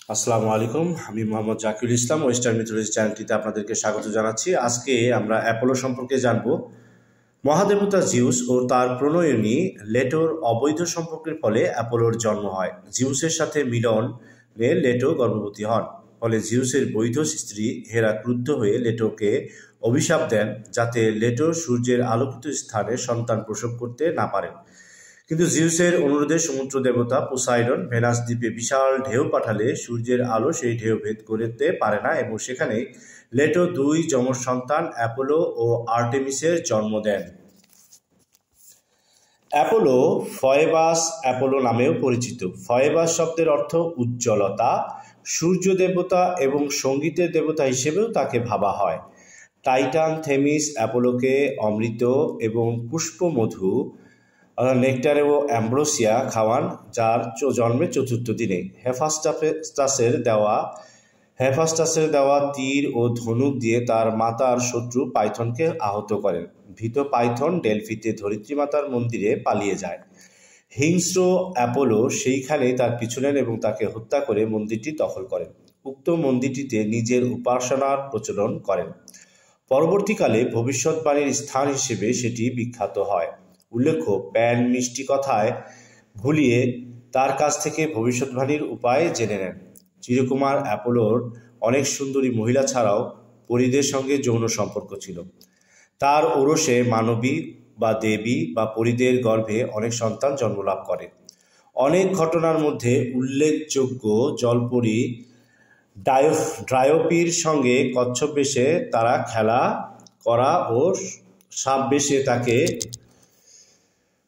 আসসালামু আলাইকুম। আমি মোহাম্মদ জাকিরুল ইসলাম। ওয়েস্টার্ন মিথোলজি চ্যানেলটিতে আপনাদেরকে স্বাগত জানাচ্ছি। আজকে আমরা অ্যাপোলো সম্পর্কে জানব। মহাদেবতা জিউস ও তার প্রণয়িনী লেটোর অবৈধ সম্পর্কের ফলে অ্যাপোলোর জন্ম হয়। জিউসের সাথে মিলনে লেটো গর্ভবতী হন। ফলে জিউসের বৈধ স্ত্রী হেরা ক্রুদ্ধ হয়ে লেটোকে অভিশাপ দেন যাতে লেটো সূর্যের আলোকিত স্থানে সন্তান প্রসব করতে না পারেন। কিন্তু জিউসের অনুরোধে সমুদ্র দেবতা পোসাইডন ভেনাস দ্বীপে বিশাল ঢেউ পাঠালে সূর্যের আলো সেই ঢেউ ভেদ করতে পারে না এবং সেখানে লেটো দুই যমজ সন্তান অ্যাপোলো ও আর্টেমিসের জন্ম দেন। অ্যাপোলো ফয়েবাস অ্যাপোলো নামেও পরিচিত। ফয়েবাস শব্দের অর্থ উজ্জ্বলতা, সূর্য দেবতা এবং সঙ্গীতের দেবতা হিসেবেও তাকে ভাবা হয়। টাইটান থেমিস অ্যাপোলোকে অমৃত এবং পুষ্পমধু নেকটার ও অ্যাম্ব্রোসিয়া খাওয়ান, যার জন্মের চতুর্থ দিনে। হেফাস্টাসের দেওয়া তীর ও ধনুক দিয়ে তার মাতার শত্রু পাইথনকে আহত করেন। ভীত পাইথন ডেলফিতে ধরিত্রী মাতার মন্দিরে পালিয়ে যায়। হিংস্র অ্যাপোলো সেইখানেই তার পিছু নেন এবং তাকে হত্যা করে মন্দিরটি দখল করেন। উক্ত মন্দিরটিতে নিজের উপাসনার প্রচলন করেন। পরবর্তীকালে ভবিষ্যৎবাণীর স্থান হিসেবে সেটি বিখ্যাত হয়। উল্লেখ্য, প্যান মিষ্টি কথায় ভুলিয়ে তার কাছ থেকে ভবিষ্যৎবাণীর উপায় জেনে নেন। চিরকুমার অ্যাপোলোর অনেক সুন্দরী মহিলা ছাড়াও পরীদের সঙ্গে যৌন সম্পর্ক ছিল। তার ঔরসে মানবী বা দেবী বা পরীদের গর্ভে অনেক সন্তান জন্মলাভ করে। অনেক ঘটনার মধ্যে উল্লেখযোগ্য জলপরী ড্রায়োপির সঙ্গে কচ্ছপ বেশে তারা খেলা করা ও সাপ বেশে তাকে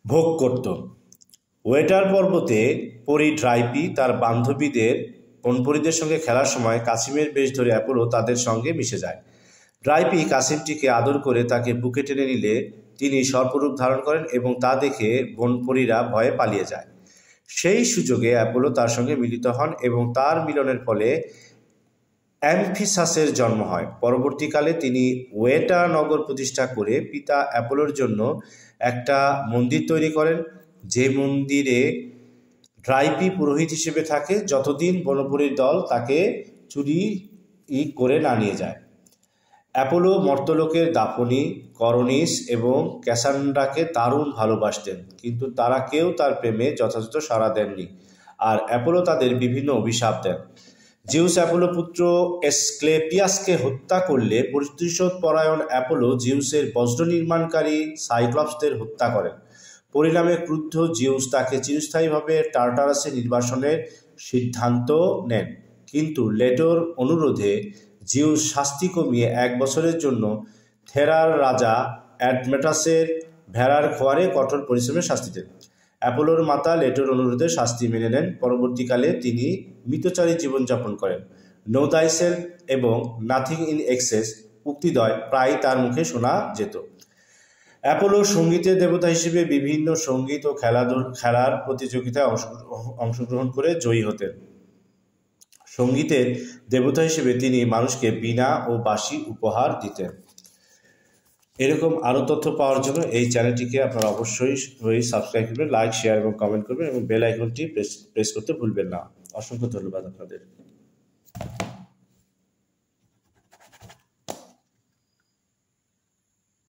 ভোগ করত। ওয়েটার পর্বতে পরী ড্রাইপি তার বান্ধবীদের বনপরীদের সঙ্গে খেলার সময় কাসিমের বেশ ধরে অ্যাপোলো তাদের সঙ্গে মিশে যায়। ড্রাইপি কাসিমটিকে আদর করে তাকে বুকে টেনে নিলে তিনি সর্পরূপ ধারণ করেন এবং তা দেখে বনপরীরা ভয়ে পালিয়ে যায়। সেই সুযোগে অ্যাপোলো তার সঙ্গে মিলিত হন এবং তার মিলনের ফলে অ্যাম্ফিসাসের জন্ম হয়। পরবর্তীকালে তিনি ওয়েটা নগর প্রতিষ্ঠা করে পিতা অ্যাপোলোর জন্য একটা মন্দির তৈরি করেন, যে মন্দিরে ড্রাইপি পুরোহিত হিসেবে থাকে যতদিন বনপরীর দল তাকে চুরি করে না নিয়ে যায়। অ্যাপোলো মর্ত্যলোকের দাফনি, করনিস এবং ক্যাসান্ড্রাকে দারুণ ভালোবাসতেন, কিন্তু তারা কেউ তার প্রেমে যথাযথ সাড়া দেননি, আর অ্যাপোলো তাদের বিভিন্ন অভিশাপ দেন। জিউস অ্যাপোলো পুত্র এসক্লেপিয়াসকে হত্যা করলে প্রতিশোধ পরায়ণ অ্যাপোলো জিউসের বজ্র নির্মাণকারী সাইক্লপসদের হত্যা করেন। পরিণামে ক্রুদ্ধ জিউস তাকে চিরস্থায়ীভাবে টার্টারাসে নির্বাসনের সিদ্ধান্ত নেন, কিন্তু লেটোর অনুরোধে জিউস শাস্তি কমিয়ে 1 বছরের জন্য থেরার রাজা অ্যাডমেটাসের ভেড়ার খোয়ারে কঠোর পরিশ্রমের শাস্তি দেন। অ্যাপোলোর মাতা লেটোর অনুরোধে শাস্তি মেনে নেন। পরবর্তীকালে তিনি মিতচারী জীবনযাপন করেন। নো থাইসেলফ এবং নাথিং ইন এক্সেস উক্তিদ্বয় প্রায় তার মুখে শোনা যেত। অ্যাপোলো সঙ্গীতের দেবতা হিসেবে বিভিন্ন সঙ্গীত ও খেলার প্রতিযোগিতায় অংশগ্রহণ করে জয়ী হতেন। সঙ্গীতের দেবতা হিসেবে তিনি মানুষকে বীণা ও বাঁশি উপহার দিতেন। এরকম আরও তথ্য পাওয়ার জন্য এই চ্যানেলটিকে আপনারা অবশ্যই সাবস্ক্রাইব করবেন, লাইক, শেয়ার এবং কমেন্ট করবেন এবং বেল আইকনটি প্রেস করতে ভুলবেন না। অসংখ্য ধন্যবাদ আপনাদের।